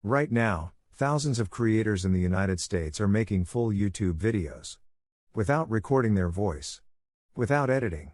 Right now, thousands of creators in the United States are making full YouTube videos. Without recording their voice. Without editing.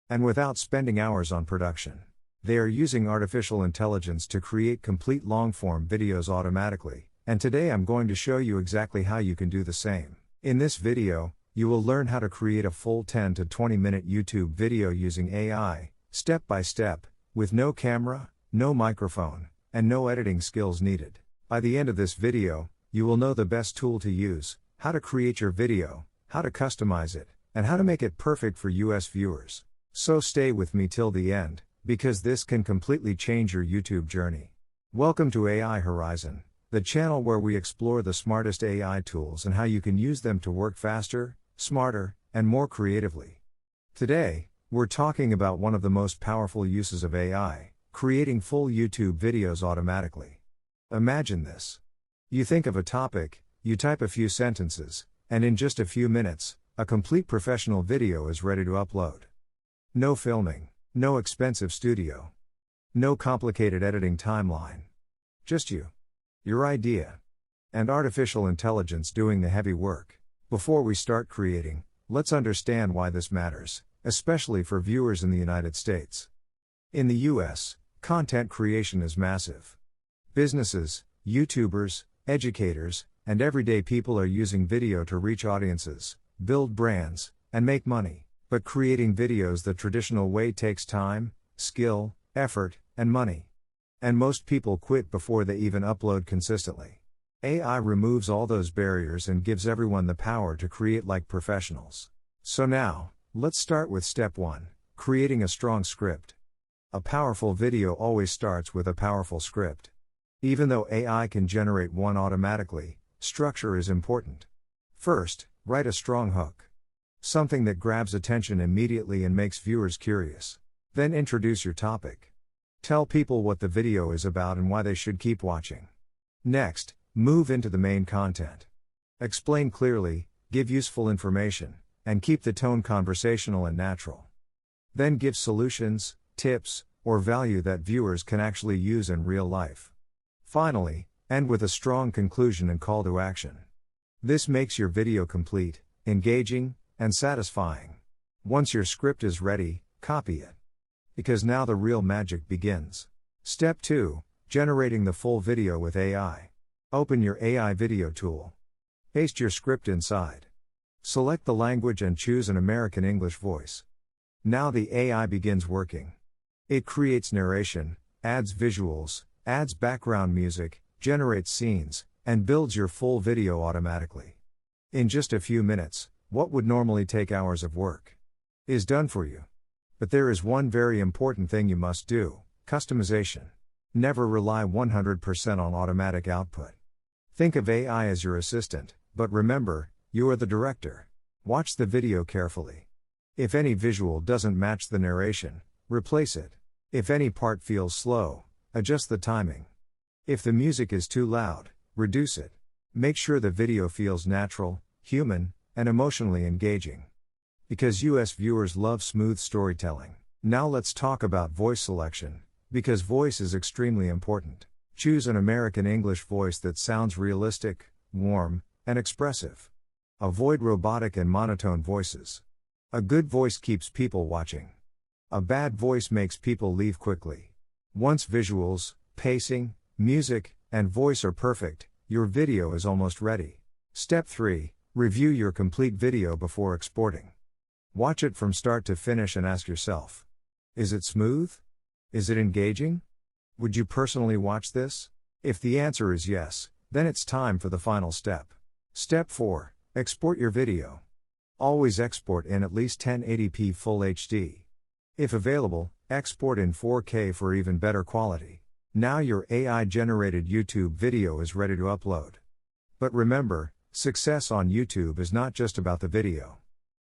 And without spending hours on production. They are using artificial intelligence to create complete long-form videos automatically, and today I'm going to show you exactly how you can do the same. In this video, you will learn how to create a full 10 to 20 minute YouTube video using AI, step by step, with no camera, no microphone, and no editing skills needed. By the end of this video, you will know the best tool to use, how to create your video, how to customize it, and how to make it perfect for US viewers. So stay with me till the end, because this can completely change your YouTube journey. Welcome to AI Horizon, the channel where we explore the smartest AI tools and how you can use them to work faster, smarter, and more creatively. Today, we're talking about one of the most powerful uses of AI, creating full YouTube videos automatically. Imagine this. You think of a topic, you type a few sentences, and in just a few minutes, a complete professional video is ready to upload. No filming, no expensive studio, no complicated editing timeline. Just you, your idea, and artificial intelligence doing the heavy work. Before we start creating, let's understand why this matters, especially for viewers in the United States. In the US, content creation is massive. Businesses, YouTubers, educators, and everyday people are using video to reach audiences, build brands, and make money. But creating videos the traditional way takes time, skill, effort, and money. And most people quit before they even upload consistently. AI removes all those barriers and gives everyone the power to create like professionals. So now, let's start with step 1, creating a strong script. A powerful video always starts with a powerful script. Even though AI can generate one automatically, structure is important. First, write a strong hook. Something that grabs attention immediately and makes viewers curious. Then introduce your topic. Tell people what the video is about and why they should keep watching. Next, move into the main content. Explain clearly, give useful information, and keep the tone conversational and natural. Then give solutions, tips, or value that viewers can actually use in real life. Finally, end with a strong conclusion and call to action. This makes your video complete, engaging, and satisfying. Once your script is ready, copy it. Because now the real magic begins. Step 2, generating the full video with AI. Open your AI video tool. Paste your script inside. Select the language and choose an American English voice. Now the AI begins working. It creates narration, adds visuals, adds background music, generates scenes, and builds your full video automatically. In just a few minutes, what would normally take hours of work is done for you. But there is one very important thing you must do: customization. Never rely 100% on automatic output. Think of AI as your assistant, but remember, you are the director. Watch the video carefully. If any visual doesn't match the narration, replace it. If any part feels slow, adjust the timing. If the music is too loud, reduce it. Make sure the video feels natural, human, and emotionally engaging. Because US viewers love smooth storytelling. Now let's talk about voice selection, because voice is extremely important. Choose an American English voice that sounds realistic, warm, and expressive. Avoid robotic and monotone voices. A good voice keeps people watching. A bad voice makes people leave quickly. Once visuals, pacing, music, and voice are perfect, your video is almost ready. Step 3, review your complete video before exporting. Watch it from start to finish and ask yourself, is it smooth? Is it engaging? Would you personally watch this? If the answer is yes, then it's time for the final step. Step 4, export your video. Always export in at least 1080p Full HD. If available, export in 4K for even better quality. Now your AI-generated YouTube video is ready to upload. But remember, success on YouTube is not just about the video.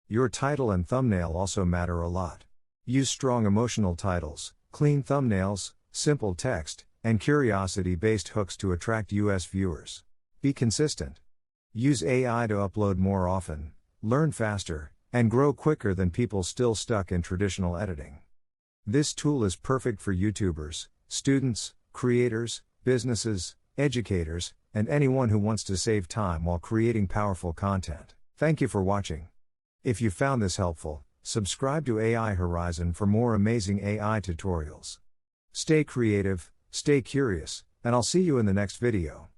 Your title and thumbnail also matter a lot. Use strong emotional titles, clean thumbnails, simple text, and curiosity-based hooks to attract US viewers. Be consistent. Use AI to upload more often, learn faster, and grow quicker than people still stuck in traditional editing. This tool is perfect for YouTubers, students, creators, businesses, educators, and anyone who wants to save time while creating powerful content. Thank you for watching. If you found this helpful, subscribe to AI Horizon for more amazing AI tutorials. Stay creative, stay curious, and I'll see you in the next video.